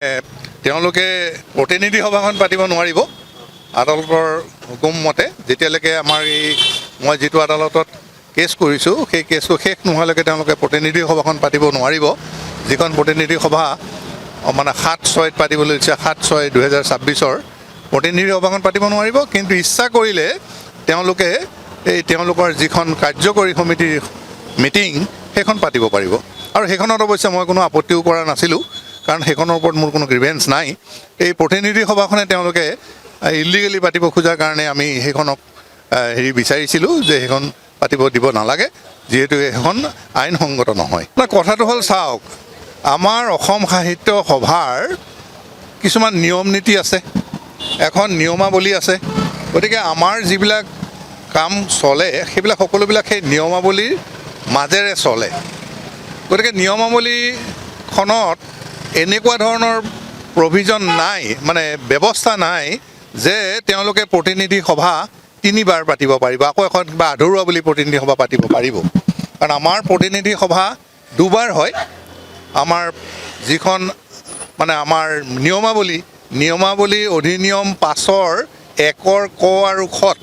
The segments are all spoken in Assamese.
তেওঁলোকে প্ৰতিনিধি সভাখন পাতিব নোৱাৰিব আদালতৰ হুকুম মতে যেতিয়ালৈকে আমাৰ মই যিটো আদালতত কেছ কৰিছোঁ সেই কেছটো শেষ নোহোৱালৈকে তেওঁলোকে প্ৰতিনিধি সভাখন পাতিব নোৱাৰিব যিখন প্ৰতিনিধি সভা মানে 7/6 পাতিবলৈ ইচ্ছা 7/6/2026 প্ৰতিনিধি সভাখন পাতিব নোৱাৰিব কিন্তু ইচ্ছা কৰিলে তেওঁলোকে তেওঁলোকৰ যিখন কাৰ্যকৰী সমিতিৰ মিটিং সেইখন পাতিব পাৰিব আৰু সেইখনত অৱশ্যে মই কোনো আপত্তিও কৰা নাছিলোঁ কাৰণ সেইখনৰ ওপৰত মোৰ কোনো গ্ৰিভেঞ্চ নাই এই প্ৰতিনিধি সভাখনে তেওঁলোকে ইলিগেলি পাতিব খোজাৰ কাৰণে আমি সেইখনক বিচাৰিছিলোঁ যে সেইখন পাতিব দিব নালাগে যিহেতু সেইখন আইনসংগত নহয় কথাটো হ'ল চাওক আমাৰ অসম সাহিত্য সভাৰ কিছুমান নিয়ম নীতি আছে এখন নিয়মাৱলী আছে গতিকে আমাৰ যিবিলাক কাম চলে সেইবিলাক সকলোবিলাক সেই নিয়মাৱলীৰ মাজেৰে চলে গতিকে নিয়মাৱলীখনত এনেকুৱা ধৰণৰ প্ৰভিজন নাই মানে ব্যৱস্থা নাই যে তেওঁলোকে প্ৰতিনিধি সভা 3বাৰ পাতিব পাৰিব আকৌ এখন কিবা আধৰুৱা বুলি প্ৰতিনিধি সভা পাতিব পাৰিব কাৰণ আমাৰ প্ৰতিনিধি সভা 2বাৰ হয় আমাৰ যিখন মানে আমাৰ নিয়মাৱলী অধিনিয়ম 5ৰ 1ৰ ক আৰু খত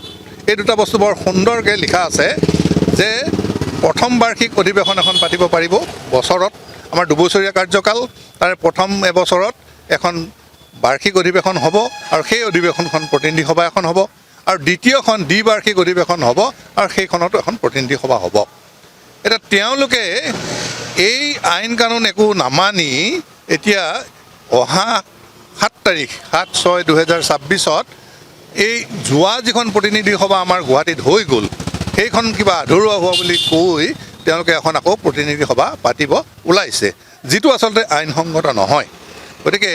এই দুটা বস্তু বৰ সুন্দৰকৈ লিখা আছে যে প্ৰথম বাৰ্ষিক অধিৱেশন এখন পাতিব পাৰিব বছৰত আমাৰ 2বছৰীয়া কাৰ্যকাল তাৰে প্ৰথম এবছৰত এখন বাৰ্ষিক অধিৱেশন হ'ব আৰু সেই অধিৱেশনখন প্ৰতিনিধি সভা এখন হ'ব আৰু দ্বিতীয়খন দ্বিবাৰ্ষিক অধিৱেশন হ'ব আৰু সেইখনতো এখন প্ৰতিনিধি সভা হ'ব এটা তেওঁলোকে এই আইন কানুন একো নামানি এতিয়া অহা 7 তাৰিখ 7/6/2026 এই যোৱা যিখন প্ৰতিনিধি সভা আমাৰ গুৱাহাটীত হৈ গ'ল সেইখন কিবা আধৰুৱা হোৱা বুলি কৈ তেওঁলোকে এখন আকৌ প্ৰতিনিধি সভা পাতিব ওলাইছে যিটো আচলতে আইনসংগত নহয় গতিকে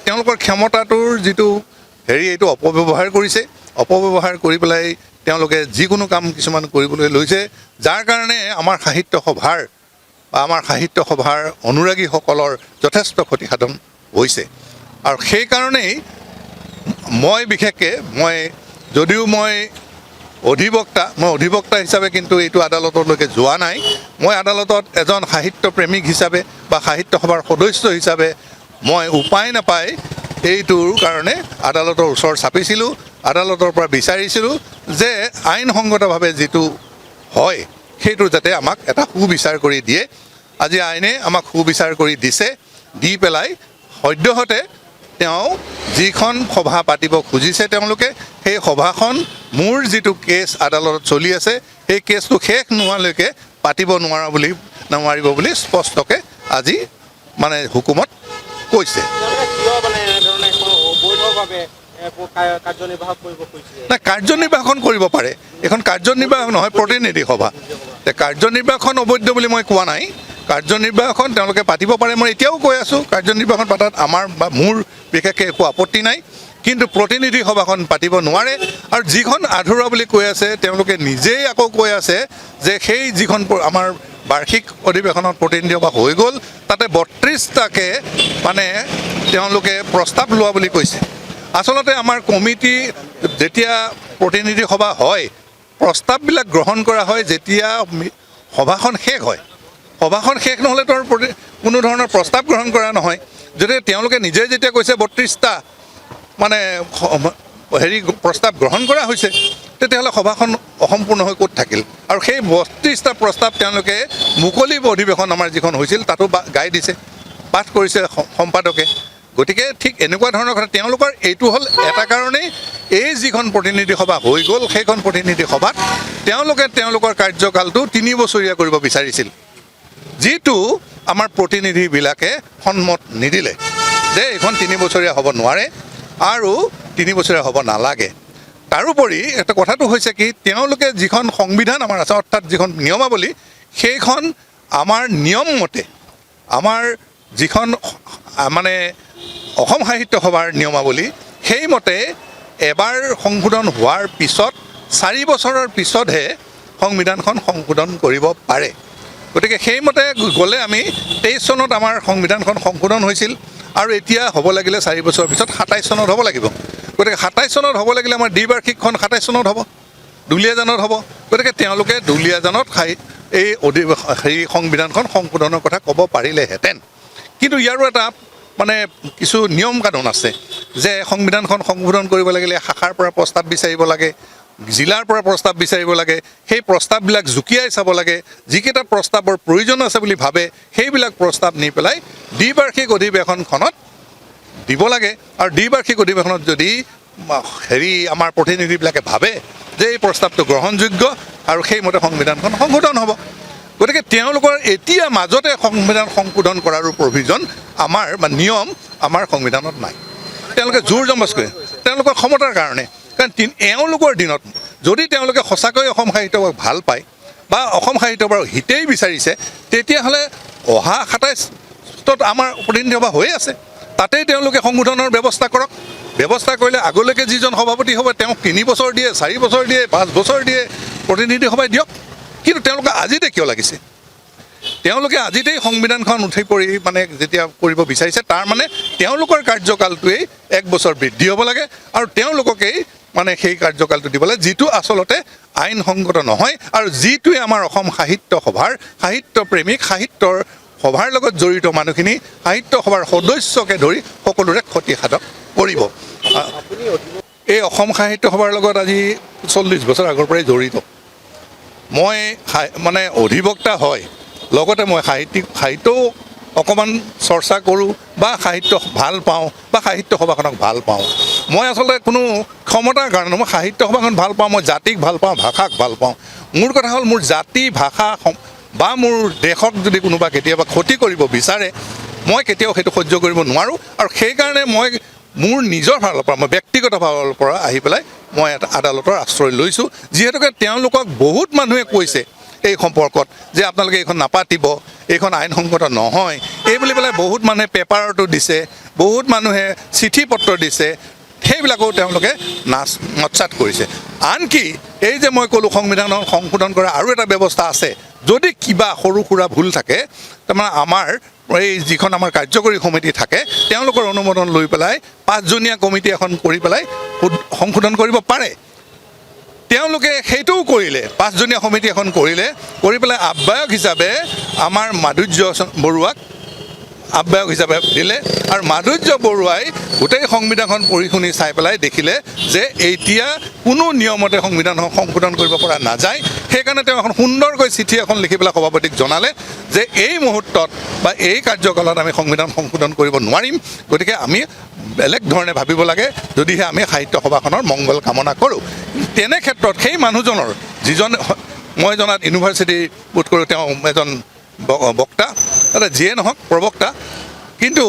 তেওঁলোকৰ ক্ষমতাটোৰ যিটো এইটো অপব্যৱহাৰ কৰিছে অপব্যৱহাৰ কৰি পেলাই তেওঁলোকে যিকোনো কাম কিছুমান কৰিবলৈ লৈছে যাৰ কাৰণে আমাৰ সাহিত্য সভাৰ অনুৰাগীসকলৰ যথেষ্ট ক্ষতিসাধন হৈছে আৰু সেইকাৰণেই মই বিশেষকৈ যদিও মই অধিবক্তা হিচাপে কিন্তু এইটো আদালতলৈকে যোৱা নাই মই আদালতত এজন সাহিত্য প্ৰেমিক হিচাপে বা সাহিত্য সভাৰ সদস্য হিচাপে মই উপায় নাপায় এইটোৰ কাৰণে আদালতৰ ওচৰ চাপিছিলোঁ আদালতৰ পৰা বিচাৰিছিলোঁ যে আইনসংগতভাৱে যিটো হয় সেইটো যাতে আমাক এটা সুবিচাৰ কৰি দিয়ে আজি আইনে আমাক সুবিচাৰ কৰি দিছে দি পেলাই সদ্যহতে তেওঁ যিখন সভা পাতিব খুজিছে তেওঁলোকে সেই সভাখন মোৰ যিটো কেছ আদালতত চলি আছে সেই কেছটো শেষ নোহোৱালৈকে পাতিব নোৱাৰিব বুলি স্পষ্টকৈ আজি মানে হুকুমত কৈছে কাৰ্যনিৰ্বাহন কৰিব পাৰে এখন কাৰ্যনিৰ্বাহক নহয় প্ৰতিনিধি সভা কাৰ্যনিৰ্বাহন অবৈধ বুলি মই কোৱা নাই কাৰ্যনিৰ্বাহন তেওঁলোকে পাতিব পাৰে মই এতিয়াও কৈ আছোঁ কাৰ্যনিৰ্বাহন পাতাত আমাৰ বা মোৰ বিশেষকৈ একো আপত্তি নাই কিন্তু প্ৰতিনিধি সভাখন পাতিব নোৱাৰে আৰু যিখন আধৰুৱা বুলি কৈ আছে তেওঁলোকে নিজেই আকৌ কৈ আছে যে সেই যিখন আমাৰ বাৰ্ষিক অধিৱেশনত প্ৰতিনিধি সভা হৈ গ'ল তাতে 32টাকে মানে তেওঁলোকে প্ৰস্তাৱ লোৱা বুলি কৈছে আচলতে আমাৰ কমিটি যেতিয়া প্ৰতিনিধি সভা হয় প্ৰস্তাৱবিলাক গ্ৰহণ কৰা হয় যেতিয়া সভাখন শেষ হয় সভাখন শেষ নহ'লেতো কোনো ধৰণৰ প্ৰস্তাৱ গ্ৰহণ কৰা নহয় যদি তেওঁলোকে নিজে যেতিয়া কৈছে 32টা মানে প্ৰস্তাৱ গ্ৰহণ কৰা হৈছে তেতিয়াহ'লে সভাখন অসম্পূৰ্ণ হৈ ক'ত থাকিল আৰু সেই 32টা প্ৰস্তাৱ তেওঁলোকে মুকলি অধিৱেশন আমাৰ যিখন হৈছিল তাতো গাই দিছে পাঠ কৰিছে সম্পাদকে গতিকে ঠিক এনেকুৱা ধৰণৰ কথা তেওঁলোকৰ এইটো হ'ল এটা কাৰণেই এই যিখন প্ৰতিনিধি সভা হৈ গ'ল সেইখন প্ৰতিনিধি সভাত তেওঁলোকে তেওঁলোকৰ কাৰ্যকালটো 3 বছৰীয়া কৰিব বিচাৰিছিল যিটো আমাৰ প্ৰতিনিধিবিলাকে সন্মত নিদিলে যে এইখন 3 বছৰীয়া হ'ব নোৱাৰে আৰু 3 বছৰীয়া হ'ব নালাগে তাৰোপৰি এটা কথাটো হৈছে কি তেওঁলোকে যিখন সংবিধান আমাৰ আছে অৰ্থাৎ যিখন নিয়মাৱলী সেইখন আমাৰ নিয়ম মতে আমাৰ যিখন মানে অসম সাহিত্য সভাৰ নিয়মাৱলী সেইমতে এবাৰ সংশোধন হোৱাৰ পিছত 4 বছৰৰ পিছতহে সংবিধানখন সংশোধন কৰিব পাৰে গতিকে সেইমতে গ'লে আমি 23 চনত আমাৰ সংবিধানখন সংশোধন হৈছিল আৰু এতিয়া হ'ব লাগিলে 4 বছৰৰ পিছত 27 চনত হ'ব লাগিব গতিকে 27 চনত হ'ব লাগিলে আমাৰ দ্বিবাৰ্ষিকখন 27 চনত হ'ব দুলীয়াজানত হ'ব গতিকে তেওঁলোকে দুলীয়াজানত এই সংবিধানখন সংশোধনৰ কথা ক'ব পাৰিলেহেঁতেন কিন্তু ইয়াৰো এটা মানে কিছু নিয়ম কানুন আছে যে সংবিধানখন সংশোধন কৰিব লাগিলে শাখাৰ পৰা প্ৰস্তাৱ বিচাৰিব লাগে, জিলাৰ পৰা প্ৰস্তাৱ বিচাৰিব লাগে, সেই প্ৰস্তাৱবিলাক জুকিয়াই চাব লাগে, যিকেইটা প্ৰস্তাৱৰ প্ৰয়োজন আছে বুলি ভাবে সেইবিলাক প্ৰস্তাৱ নি পেলাই দ্বিবাৰ্ষিক অধিৱেশনখনত দিব লাগে। আৰু দ্বিবাৰ্ষিক অধিৱেশনত যদি আমাৰ প্ৰতিনিধিবিলাকে ভাবে যে এই প্ৰস্তাৱটো গ্ৰহণযোগ্য আৰু সেইমতে সংবিধানখন সংশোধন হ'ব। গতিকে তেওঁলোকৰ এতিয়া মাজতে সংবিধান সংশোধন কৰাৰো প্ৰভিজন আমাৰ বা নিয়ম আমাৰ সংবিধানত নাই। তেওঁলোকে জোৰ জবজ কৰে তেওঁলোকৰ ক্ষমতাৰ কাৰণে। কাৰণ এওঁলোকৰ দিনত যদি তেওঁলোকে সঁচাকৈ অসম সাহিত্যক ভাল পায় বা অসম সাহিত্যৰ হিতেই বিচাৰিছে, তেতিয়াহ'লে অহা ২৭ত আমাৰ প্ৰতিনিধি সভা হৈ আছে, তাতেই তেওঁলোকে সংশোধনৰ ব্যৱস্থা কৰক। ব্যৱস্থা কৰিলে আগলৈকে যিজন সভাপতি হ'ব তেওঁক ৩ বছৰ দিয়ে, ৪ বছৰ দিয়ে, ৫ বছৰ দিয়ে, প্ৰতিনিধি সভাই দিয়ক। কিন্তু তেওঁলোকে আজিতে কিয় লাগিছে? তেওঁলোকে আজিতেই সংবিধানখন উঠি পৰি মানে যেতিয়া কৰিব বিচাৰিছে, তাৰ মানে তেওঁলোকৰ কাৰ্যকালটোৱেই ১ বছৰ বৃদ্ধি হ'ব লাগে আৰু তেওঁলোককেই মানে সেই কাৰ্যকালটো দিব লাগে, যিটো আচলতে আইনসংগত নহয় আৰু যিটোৱে আমাৰ অসম সাহিত্য সভাৰ সাহিত্যপ্ৰেমিক সাহিত্যৰ সভাৰ লগত জড়িত মানুহখিনি সাহিত্য সভাৰ সদস্যকে ধৰি সকলোৰে ক্ষতি সাধক কৰিব। এই অসম সাহিত্য সভাৰ লগত আজি ৪০ বছৰ আগৰ পৰাই জড়িত। মই মানে অধিবক্তা হয়, লগতে মই সাহিত্যও অকণমান চৰ্চা কৰোঁ বা সাহিত্য ভাল পাওঁ বা সাহিত্য সভাখনক ভাল পাওঁ। মই আচলতে কোনো ক্ষমতাৰ কাৰণে মই সাহিত্য সভাখন ভাল পাওঁ, মই জাতিক ভাল পাওঁ, ভাষাক ভাল পাওঁ। মোৰ কথা হ'ল মোৰ জাতি ভাষা বা মোৰ দেশক যদি কোনোবা কেতিয়াবা ক্ষতি কৰিব বিচাৰে, মই কেতিয়াও সেইটো সহ্য কৰিব নোৱাৰোঁ। আৰু সেইকাৰণে মই মোৰ নিজৰ ফালৰ পৰা মই ব্যক্তিগত ফালৰ পৰা আহি পেলাই মই এটা আদালতৰ আশ্ৰয় লৈছোঁ, যিহেতুকে তেওঁলোকক বহুত মানুহে কৈছে এই সম্পৰ্কত যে আপোনালোকে এইখন নাপাতিব, এইখন আইনসংগত নহয়, এই বুলি পেলাই বহুত মানুহে পেপাৰতো দিছে, বহুত মানুহে চিঠি পত্ৰ দিছে, সেইবিলাকো তেওঁলোকে নস্যাৎ কৰিছে। আনকি এই যে মই ক'লোঁ সংবিধানৰ সংশোধন কৰা আৰু এটা ব্যৱস্থা আছে, যদি কিবা সৰু সুৰা ভুল থাকে তাৰমানে আমাৰ এই যিখন আমাৰ কাৰ্যকৰী সমিতি থাকে তেওঁলোকৰ অনুমোদন লৈ পেলাই ৫জনীয়া কমিটি এখন কৰি পেলাই সংশোধন কৰিব পাৰে। তেওঁলোকে সেইটোও কৰিলে, ৫জনীয়া সমিতি এখন কৰিলে, কৰি পেলাই আহ্বায়ক হিচাপে আমাৰ মাধুৰ্য বৰুৱাক আহ্বায়ক হিচাপে দিলে আৰু মাধুৰ্য বৰুৱাই গোটেই সংবিধানখন পঢ়ি শুনি চাই পেলাই দেখিলে যে এতিয়া কোনো নিয়মতে সংবিধানখন সংশোধন কৰিব পৰা নাযায়। সেইকাৰণে তেওঁ এখন সুন্দৰকৈ চিঠি এখন লিখি পেলাই সভাপতিক জনালে যে এই মুহূৰ্তত বা এই কাৰ্যকালত আমি সংবিধান সংশোধন কৰিব নোৱাৰিম, গতিকে আমি বেলেগ ধৰণে ভাবিব লাগে, যদিহে আমি সাহিত্য সভাখনৰ মংগল কামনা কৰোঁ। তেনে ক্ষেত্ৰত সেই মানুহজনৰ, যিজন মই জনাত ইউনিভাৰ্চিটি বোধ কৰোঁ তেওঁ এজন বক্তা, যিয়ে নহওক প্ৰবক্তা, কিন্তু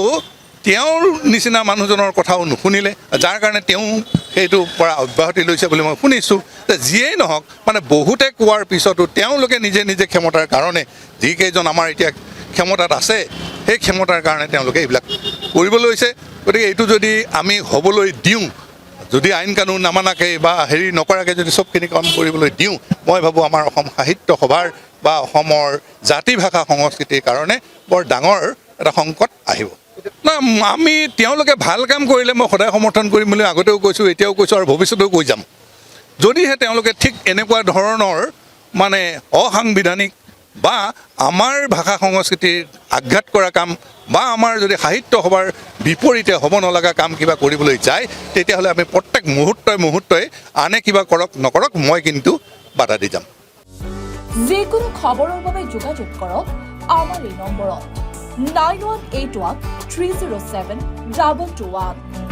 তেওঁৰ নিচিনা মানুহজনৰ কথাও নুশুনিলে, যাৰ কাৰণে তেওঁ সেইটোৰ পৰা অব্যাহতি লৈছে বুলি মই শুনিছোঁ। যে যিয়েই নহওক মানে বহুতে কোৱাৰ পিছতো তেওঁলোকে নিজে নিজে ক্ষমতাৰ কাৰণে, যিকেইজন আমাৰ এতিয়া ক্ষমতাত আছে সেই ক্ষমতাৰ কাৰণে তেওঁলোকে এইবিলাক কৰিব লৈছে। গতিকে এইটো যদি আমি হ'বলৈ দিওঁ, যদি আইন কানুন নামানাকৈ বা নকৰাকৈ যদি চবখিনি কাম কৰিবলৈ দিওঁ, মই ভাবোঁ আমাৰ অসম সাহিত্য সভাৰ বা অসমৰ জাতি ভাষা সংস্কৃতিৰ কাৰণে বৰ ডাঙৰ এটা সংকট আহিব। না আমি তেওঁলোকে ভাল কাম কৰিলে মই সদায় সমৰ্থন কৰিম বুলি আগতেও কৈছোঁ, এতিয়াও কৈছোঁ আৰু ভৱিষ্যতেও কৈ যাম। যদিহে তেওঁলোকে ঠিক এনেকুৱা ধৰণৰ মানে অসাংবিধানিক বা আমাৰ ভাষা সংস্কৃতিৰ আঘাত কৰা কাম বা আমাৰ যদি সাহিত্য সভাৰ বিপৰীতে হ'ব নলগা কাম কিবা কৰিবলৈ যায়, তেতিয়াহ'লে আমি প্ৰত্যেক মুহূৰ্তই আনে কিবা কৰক নকৰক মই কিন্তু বাধা দি যাম। যিকোনো খবৰৰ বাবে যোগাযোগ কৰক আমাৰ এই নম্বৰত 9181 307 2221।